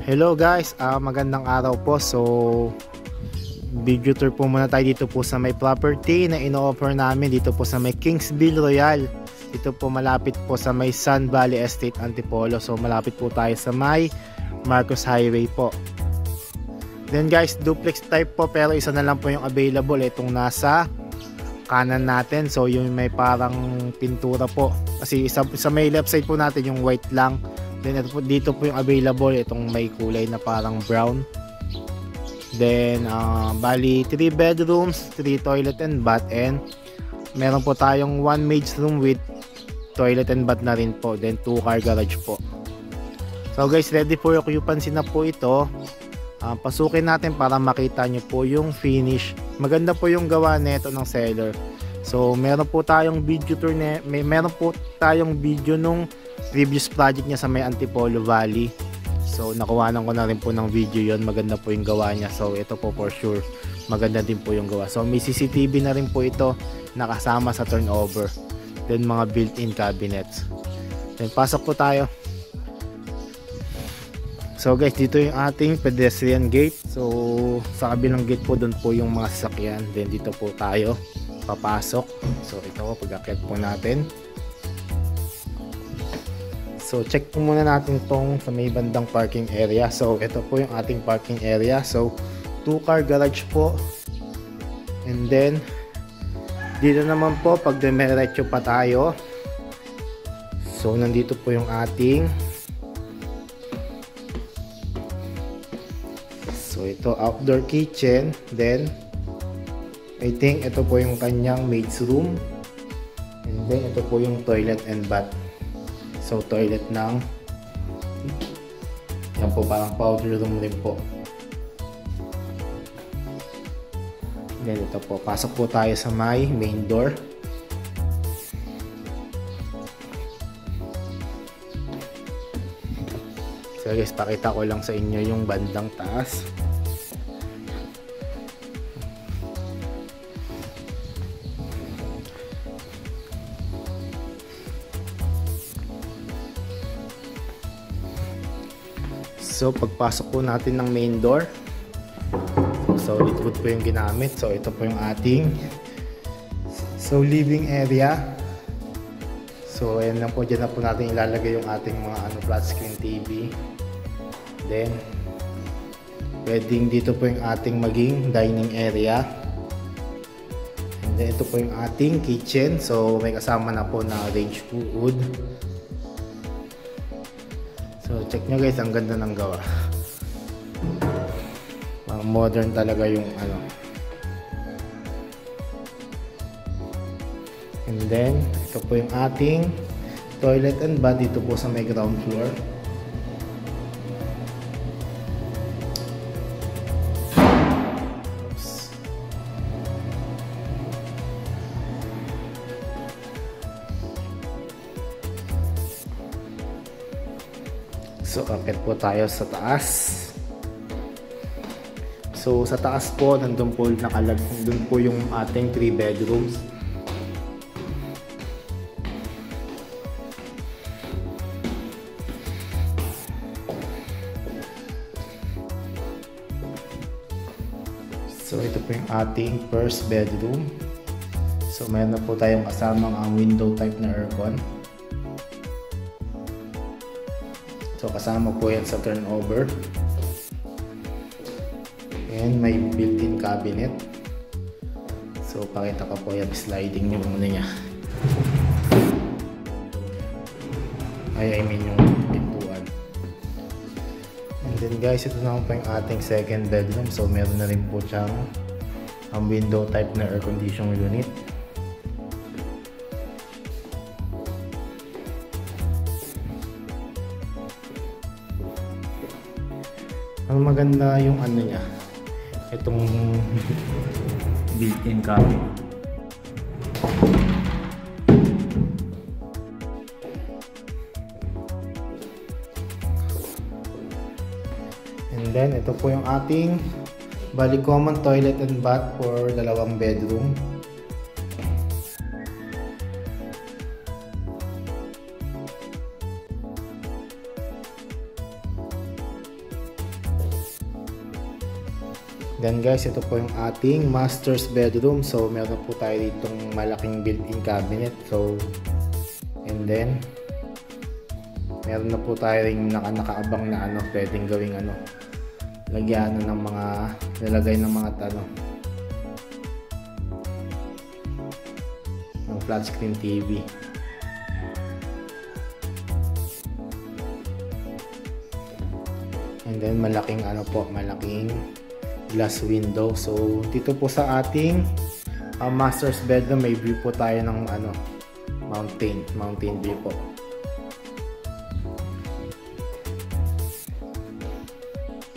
Hello guys, magandang araw po. So video tour po muna tayo dito po sa may property na ino-offer namin dito po sa may Kingsville Royal. Dito po malapit po sa may Sun Valley Estate Antipolo. So malapit po tayo sa may Marcos Highway po. Then guys, duplex type po pero isa na lang po yung available, itong nasa kanan natin. So yung may parang pintura po, kasi sa may left side po natin yung white lang. Then dito po yung available, itong may kulay na parang brown. Then bali 3 bedrooms, 3 toilet and bath, and meron po tayong 1 maid's room with toilet and bath na rin po. Then 2 car garage po. So guys, ready for occupancy na po ito. Pasukin natin para makita nyo po yung finish. Maganda po yung gawa nito ng seller. So meron po tayong video tour meron po tayong video nung previous project niya sa may Antipolo Valley. So nakuhanan ko na rin po ng video yon. Maganda po yung gawa niya. So ito po for sure maganda din po yung gawa. So may CCTV na rin po ito nakasama sa turnover. Then mga built-in cabinets. Then pasok po tayo. So guys, dito yung ating pedestrian gate. So sa kabilang gate po, doon po yung mga sasakyan. Then dito po tayo papasok. So ito po, pag-akyat po natin. So check po muna natin tong sa may bandang parking area. So ito po yung ating parking area. So 2 car garage po. And then dito naman po, pag dumiretso pa tayo, so nandito po yung ating, so ito outdoor kitchen. Then I think ito po yung kanyang maid's room. And then ito po yung toilet and bath. So toilet ng, yan po parang powder room rin po. Then ito po, pasok po tayo sa may main door. So guys, pakita ko lang sa inyo yung bandang taas. So pagpasok po natin ng main door, solid wood po yung ginamit. So ito po yung ating living area. So ayan lang po, dyan na po natin ilalagay yung ating mga flat screen TV. Then pwedeng dito po yung ating maging dining area. And then ito po yung ating kitchen. So may kasama na po na range wood. So check nyo guys, ang ganda ng gawa. Modern talaga yung And then ito po yung ating toilet and bath dito po sa may ground floor. Oops. So akit po tayo sa taas. So sa taas po, nandun po dun po yung ating 3 bedrooms. So ito po yung ating first bedroom. So mayroon na po tayong kasamang ang window type na aircon. So kasama po yan sa turnover. And may built-in cabinet. So pakita ko po yan, sliding yung muna niya. I mean yung pintuan. And then guys, ito naman po yung ating second bedroom. So meron na rin po siyang window type na air conditioning unit. Ang maganda yung niya, itong built-in cabinet. And then ito po yung ating bali common toilet and bath for 2 bedroom. Then guys, ito po yung ating master's bedroom. So meron po tayo ditong malaking built-in cabinet. So and then meron na po tayo ring nakaabang na pwedeng gawing lagyan ng mga lalagay ng mga ng flat screen TV. And then malaking malaking glass window. So dito po sa ating master's bedroom, may view po tayo ng mountain view po.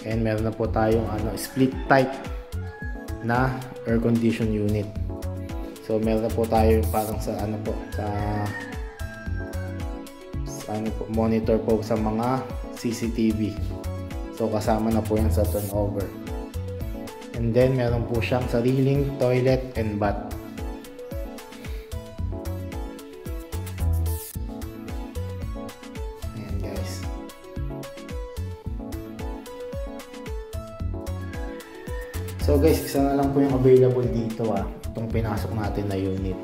And meron na po tayong split type na air condition unit. So meron na po tayo parang sa monitor po sa mga CCTV. So kasama na po yan sa turnover. And then meron po siyang sariling toilet and bath. Ayan guys. So guys, isa na lang po yung available dito itong pinasok natin na unit.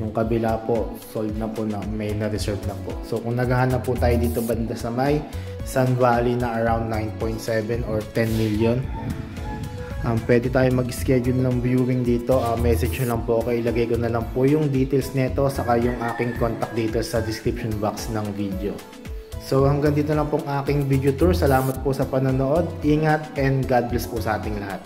Yung kabila po, sold na po na, may na-reserve na po. So kung naghahanap po tayo dito banda sa may Sun Valley na around 9.7 or 10 million, pwede tayo mag-schedule ng viewing dito. Message nyo lang po ako, ilagay ko na lang po yung details nito saka yung aking contact dito sa description box ng video. So hanggang dito lang pong aking video tour. Salamat po sa panonood, ingat and God bless po sa ating lahat.